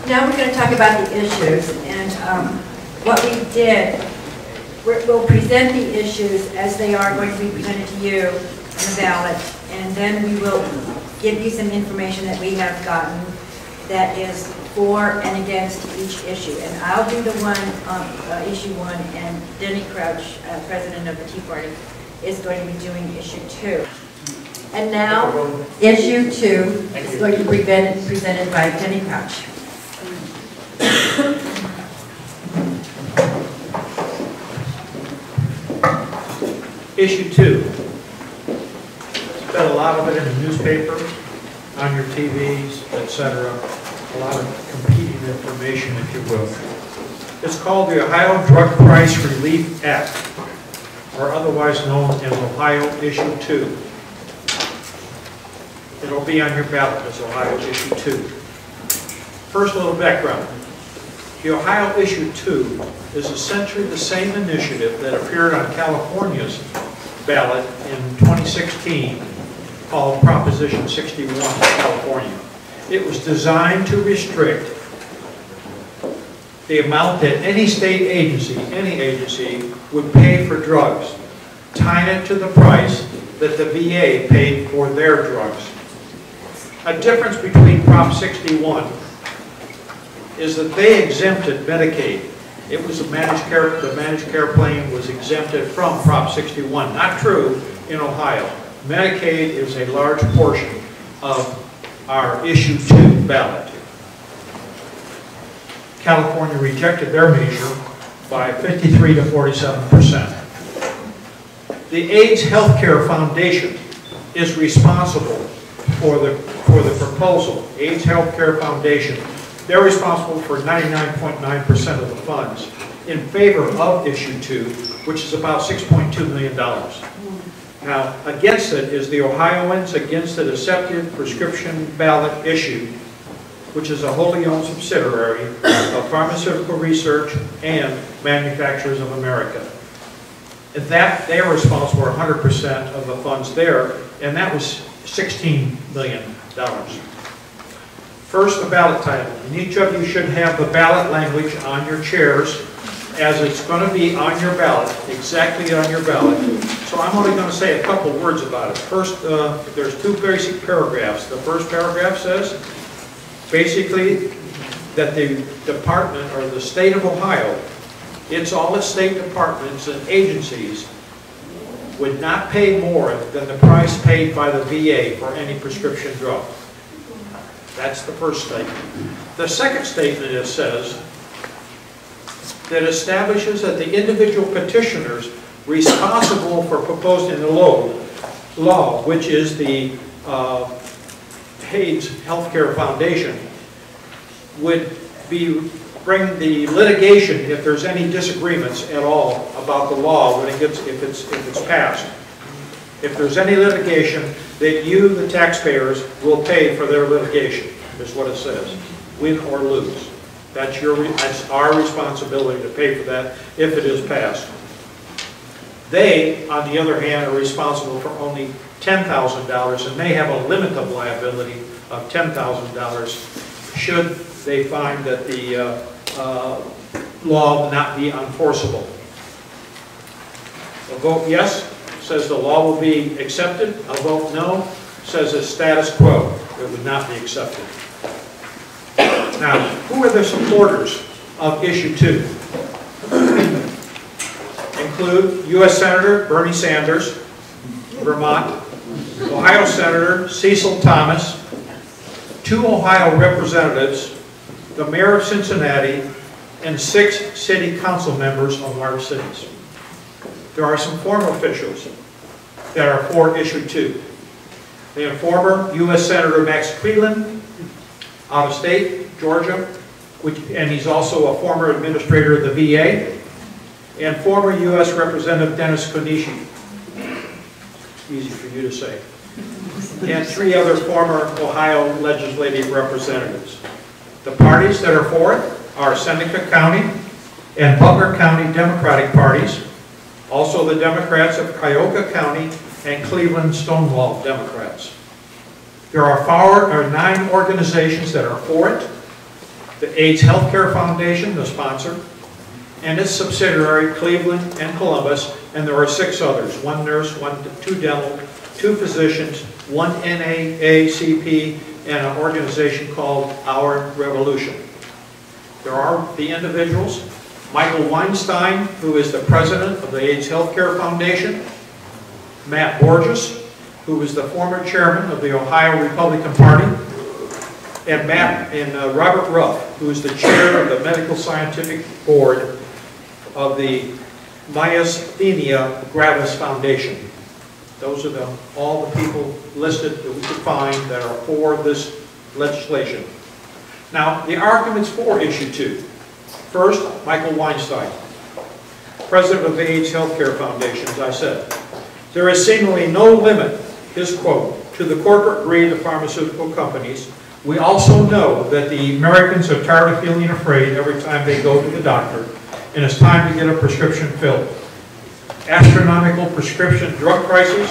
Now we're going to talk about the issues, and what we did, we'll present the issues as they are going to be presented to you in the ballot, and then we will give you some information that we have gotten that is for and against each issue. And I'll do the one, issue 1, and Denny Crouch, president of the Tea Party, is going to be doing issue 2. And now, issue 2 is going to be presented by Denny Crouch. Issue 2. Spent a lot of it in the newspaper, on your TVs, etc. A lot of competing information, if you will. It's called the Ohio Drug Price Relief Act, or otherwise known as Ohio Issue 2. It'll be on your ballot as Ohio Issue 2. First, a little background. The Ohio Issue 2 is essentially the same initiative that appeared on California's ballot in 2016 called Proposition 61 in California. It was designed to restrict the amount that any state agency, any agency, would pay for drugs, tying it to the price that the VA paid for their drugs. A difference between Prop 61 is that they exempted Medicaid. It was the managed care plan was exempted from Prop 61. Not true in Ohio. Medicaid is a large portion of our Issue 2 ballot. California rejected their measure by 53 to 47%. The AIDS Healthcare Foundation is responsible for the proposal. AIDS Healthcare Foundation. They're responsible for 99.9% of the funds in favor of Issue 2, which is about $6.2 million. Now, against it is the Ohioans Against the Deceptive Prescription Ballot Issue, which is a wholly owned subsidiary of Pharmaceutical Research and Manufacturers of America. And that, they are responsible for 100% of the funds there, and that was $16 million. First, the ballot title. And each of you should have the ballot language on your chairs as it's going to be on your ballot, exactly on your ballot. So I'm only going to say a couple words about it. First, there's 2 basic paragraphs. The first paragraph says, basically, that the department, or the state of Ohio, all its state departments and agencies would not pay more than the price paid by the VA for any prescription drug. That's the first statement. The second statement says that establishes that the individual petitioners responsible for proposing the law, which is the AIDS Healthcare Foundation, would bring the litigation if there's any disagreements at all about the law when if it's passed. If there's any litigation, that you, the taxpayers, will pay for their litigation, is what it says, win or lose. That's our responsibility to pay for that if it is passed. They, on the other hand, are responsible for only $10,000, and they have a limit of liability of $10,000 should they find that the law will not be enforceable. A vote yes says the law will be accepted. A vote no says it's status quo. It would not be accepted. Now, who are the supporters of Issue 2? Include U.S. Senator Bernie Sanders, Vermont, Ohio Senator Cecil Thomas, 2 Ohio representatives, the mayor of Cincinnati, and 6 city council members of large cities. There are some former officials that are for Issue 2. They are former U.S. Senator Max Cleveland, out of state, Georgia, and he's also a former administrator of the VA, and former U.S. Representative Dennis Konishi. Easy for you to say. And 3 other former Ohio legislative representatives. The parties that are for it are Seneca County and Butler County Democratic parties, also the Democrats of Cuyahoga County and Cleveland Stonewall Democrats. There are 9 organizations that are for it. the AIDS Healthcare Foundation, the sponsor, and its subsidiary, Cleveland and Columbus, and there are 6 others, 1 nurse, 2 dental, 2 physicians, 1 NAACP, and an organization called Our Revolution. There are the individuals, Michael Weinstein, who is the president of the AIDS Healthcare Foundation, Matt Borges, who is the former chairman of the Ohio Republican Party, and Robert Ruff, who is the chair of the Medical Scientific Board of the Myasthenia Gravis Foundation. Those are all the people listed that we could find that are for this legislation. Now, the arguments for issue 2. First, Michael Weinstein, president of the AIDS Healthcare Foundation, as I said. There is seemingly no limit, his quote, to the corporate greed of pharmaceutical companies. We also know that the Americans are tired of feeling afraid every time they go to the doctor, and it's time to get a prescription filled. Astronomical prescription drug prices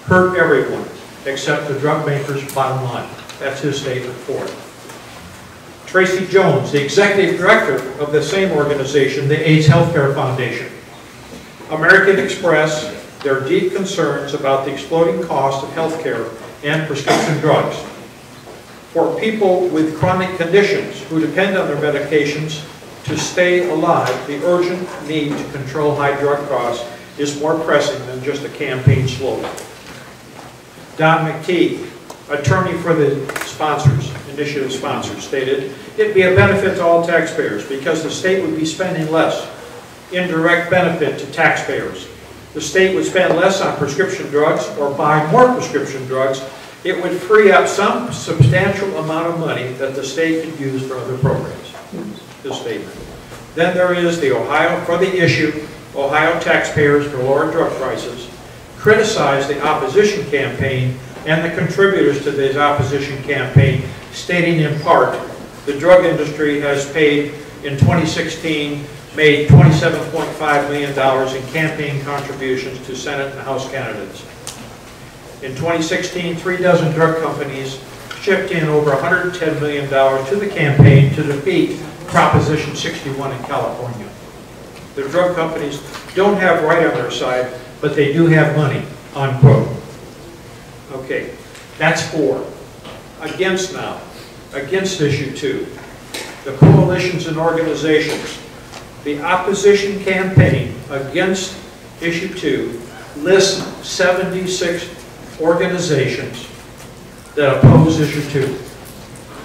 hurt everyone, except the drug makers' bottom line. That's his statement for it. Tracy Jones, the executive director of the same organization, the AIDS Healthcare Foundation. American Express their deep concerns about the exploding cost of healthcare and prescription drugs. For people with chronic conditions who depend on their medications to stay alive, the urgent need to control high drug costs is more pressing than just a campaign slogan. Don McTee, attorney for the sponsors, initiative sponsors, stated, it'd be a benefit to all taxpayers because the state would be spending less, indirect benefit to taxpayers. The state would spend less on prescription drugs or buy more prescription drugs. It would free up some substantial amount of money that the state could use for other programs. This statement. Then there is the for the issue, Ohio taxpayers for lower drug prices, criticized the opposition campaign and the contributors to this opposition campaign, stating in part, the drug industry has paid, in 2016, made $27.5 million in campaign contributions to Senate and House candidates. In 2016, 3 dozen drug companies shipped in over $110 million to the campaign to defeat Proposition 61 in California. The drug companies don't have right on their side, but they do have money, unquote. Okay, that's 4. Against now, against issue 2, the coalitions and organizations. The opposition campaign against issue 2 lists 76 organizations that oppose issue 2.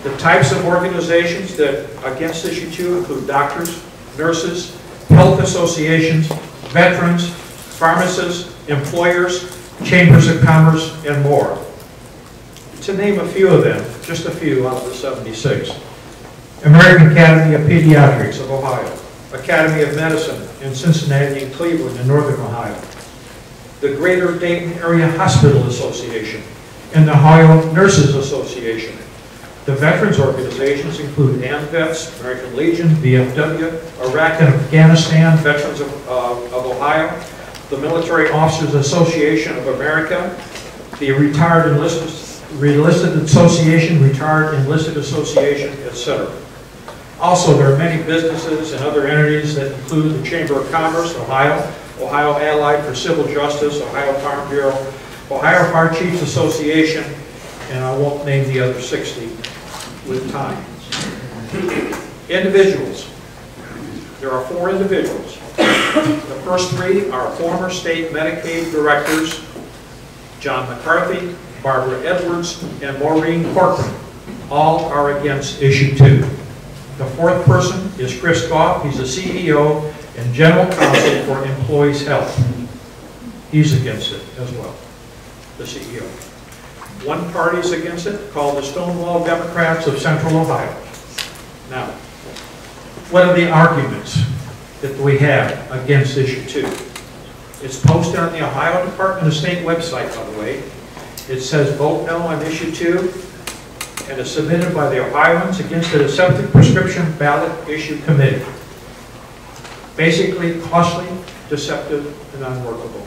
The types of organizations that against issue 2 include doctors, nurses, health associations, veterans, pharmacists, employers, chambers of commerce, and more. To name a few of them, just a few out of the 76. American Academy of Pediatrics of Ohio, Academy of Medicine in Cincinnati and Cleveland in Northern Ohio, the Greater Dayton Area Hospital Association, and the Ohio Nurses Association. The veterans organizations include AMVETS, American Legion, VFW, Iraq and Afghanistan, Veterans of Ohio, the Military Officers Association of America, the Retired Enlisted Association, Retired Enlisted Association, etc. Also, there are many businesses and other entities that include the Chamber of Commerce, Ohio, Ohio Allied for Civil Justice, Ohio Farm Bureau, Ohio Fire Chiefs Association, and I won't name the other 60 with time. Individuals. There are 4 individuals. The first 3 are former state Medicaid directors, John McCarthy, Barbara Edwards, and Maureen Corcoran. All are against issue 2. The 4th person is Chris Goff. He's the CEO and General Counsel for Employees Health. He's against it as well, the CEO. One party is against it, called the Stonewall Democrats of Central Ohio. Now, what are the arguments that we have against issue 2? It's posted on the Ohio Department of State website, by the way. It says vote no on issue 2, and is submitted by the Ohioans against the Deceptive Prescription Ballot Issue Committee. Basically, costly, deceptive, and unworkable.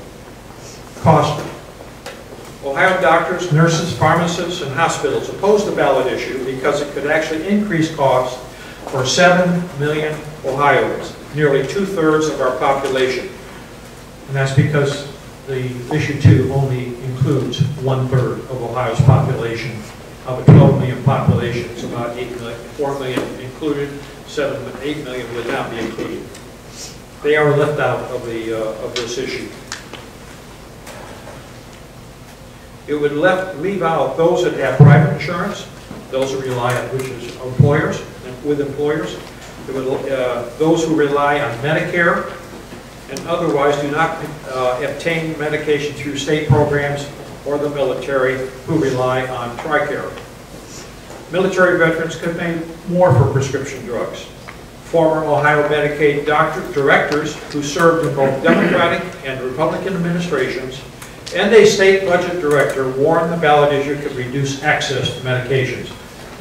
Costly. Ohio doctors, nurses, pharmacists, and hospitals oppose the ballot issue because it could actually increase costs for 7 million Ohioans, nearly 2/3 of our population. And that's because the issue 2 only includes 1/3 of Ohio's population. Of a 12 million population, it's about 8 million, 4 million included, 8 million would not be included. They are left out of this issue. It would leave out those that have private insurance, those who rely on, which is employers, with employers. It would, those who rely on Medicare and otherwise do not obtain medication through state programs, or the military who rely on TRICARE. Military veterans could pay more for prescription drugs. Former Ohio Medicaid directors who served in both Democratic and Republican administrations, and a state budget director warned the ballot issue could reduce access to medications.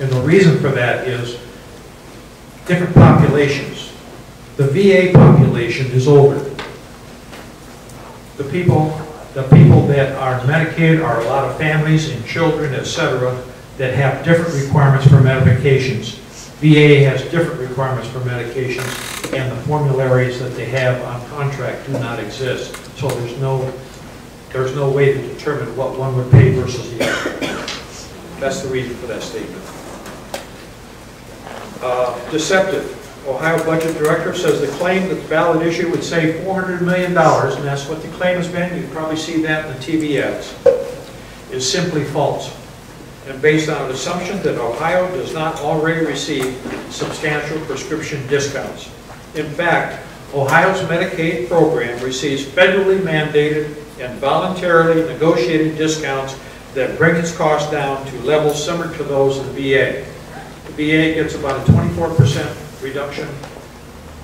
And the reason for that is different populations. The VA population is older. The people that are Medicaid are a lot of families and children, etc., that have different requirements for medications. VA has different requirements for medications, and the formularies that they have on contract do not exist. So there's no way to determine what one would pay versus the other. That's the reason for that statement. Deceptive. Ohio Budget Director says the claim that the ballot issue would save $400 million, and that's what the claim has been, you probably see that in the TV ads, is simply false, and based on an assumption that Ohio does not already receive substantial prescription discounts. In fact, Ohio's Medicaid program receives federally mandated and voluntarily negotiated discounts that bring its costs down to levels similar to those of the VA. The VA gets about a 24% reduction.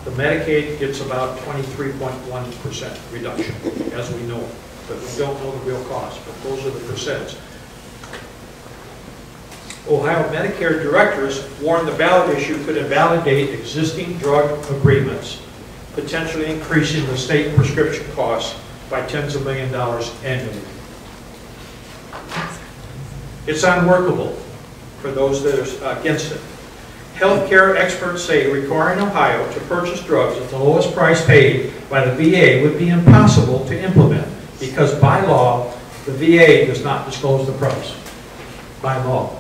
The Medicaid gets about 23.1% reduction, as we know. But we don't know the real cost, but those are the percents. Ohio Medicare directors warned the ballot issue could invalidate existing drug agreements, potentially increasing the state prescription costs by tens of millions of dollars annually. It's unworkable for those that are against it. Healthcare experts say requiring Ohio to purchase drugs at the lowest price paid by the VA would be impossible to implement because by law, the VA does not disclose the price. By law.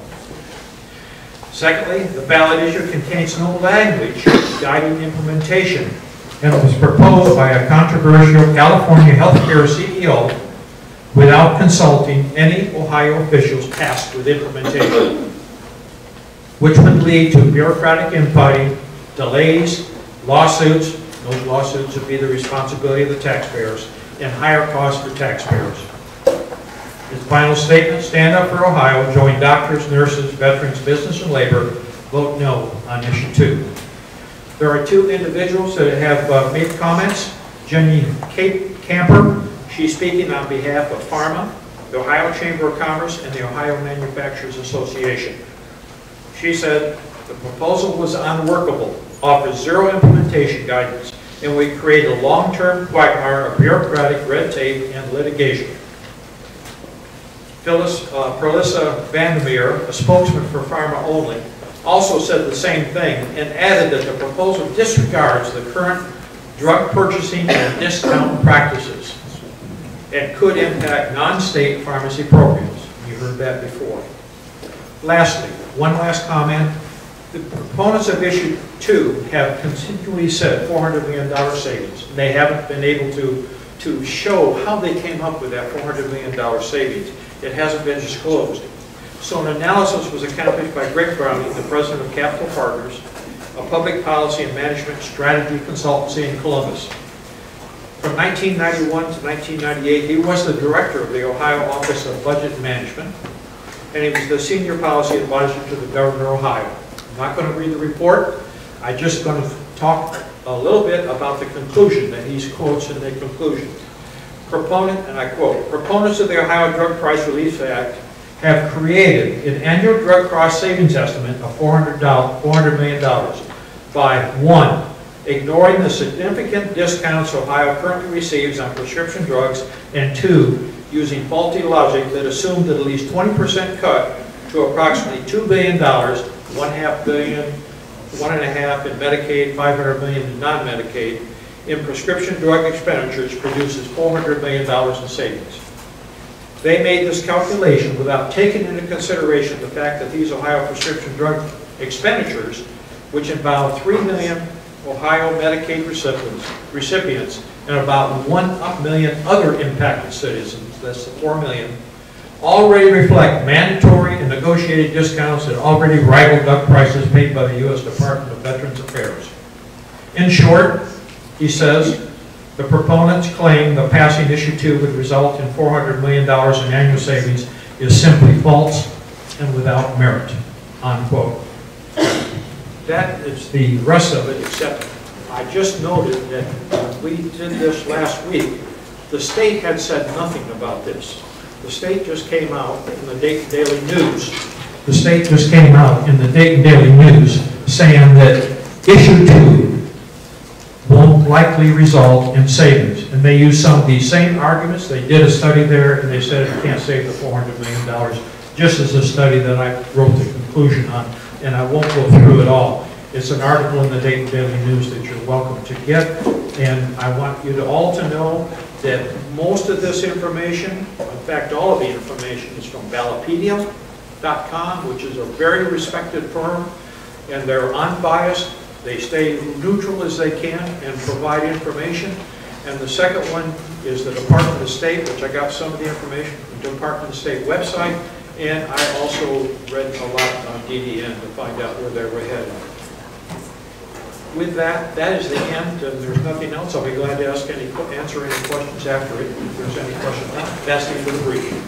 Secondly, the ballot issue contains no language guiding implementation, and it was proposed by a controversial California healthcare CEO without consulting any Ohio officials tasked with implementation, which would lead to bureaucratic infighting, delays, lawsuits. Those lawsuits would be the responsibility of the taxpayers, and higher costs for taxpayers. His final statement, stand up for Ohio, join doctors, nurses, veterans, business, and labor, vote no on issue 2. There are 2 individuals that have made comments. Jenny Camper, she's speaking on behalf of PhRMA, the Ohio Chamber of Commerce, and the Ohio Manufacturers Association. She said the proposal was unworkable, offers zero implementation guidance, and would create a long-term quagmire of bureaucratic red tape and litigation. Perlissa Vandermeer, a spokesman for PhRMA only, also said the same thing and added that the proposal disregards the current drug purchasing and discount practices and could impact non-state pharmacy programs. You heard that before. Lastly, one last comment. The proponents of issue 2 have continually said $400 million savings. They haven't been able to show how they came up with that $400 million savings. It hasn't been disclosed. So an analysis was accomplished by Greg Browning, the president of Capital Partners, a public policy and management strategy consultancy in Columbus. From 1991 to 1998, he was the director of the Ohio Office of Budget Management, and he was the senior policy advisor to the governor of Ohio. I'm not going to read the report. I'm just going to talk a little bit about the conclusion that he quotes in the conclusion. Proponent, and I quote, proponents of the Ohio Drug Price Relief Act have created an annual drug cost savings estimate of $400 million by 1, ignoring the significant discounts Ohio currently receives on prescription drugs, and 2, using faulty logic that assumed that at least 20% cut to approximately $2 billion, $1.5 billion 1.5 in Medicaid, 500 million in non-Medicaid, in prescription drug expenditures produces $400 million in savings. They made this calculation without taking into consideration the fact that these Ohio prescription drug expenditures, which involve 3 million Ohio Medicaid recipients and about 1 million other impacted citizens, that's the 4 million, already reflect mandatory and negotiated discounts that already rival drug prices paid by the U.S. Department of Veterans Affairs. In short, he says, the proponents claim the passing issue 2 would result in $400 million in annual savings is simply false and without merit, unquote. That is the rest of it, except I just noted that when we did this last week, the state had said nothing about this. The state just came out in the Dayton Daily News. The state just came out in the Dayton Daily News saying that issue 2 won't likely result in savings. And they used some of these same arguments. They did a study there and they said it can't save the $400 million, just as a study that I wrote the conclusion on. And I won't go through it all. It's an article in the Dayton Daily News that you're welcome to get. And I want you to all to know that most of this information, in fact all of the information, is from Ballotpedia.com, which is a very respected firm, and they're unbiased. They stay neutral as they can and provide information. And the second one is the Department of State, which I got some of the information from the Department of State website. And I also read a lot on DDN to find out where they were headed. With that, that is the end, and there's nothing else. I'll be glad to answer any questions after it, if there's any questions. That's the end of the briefing.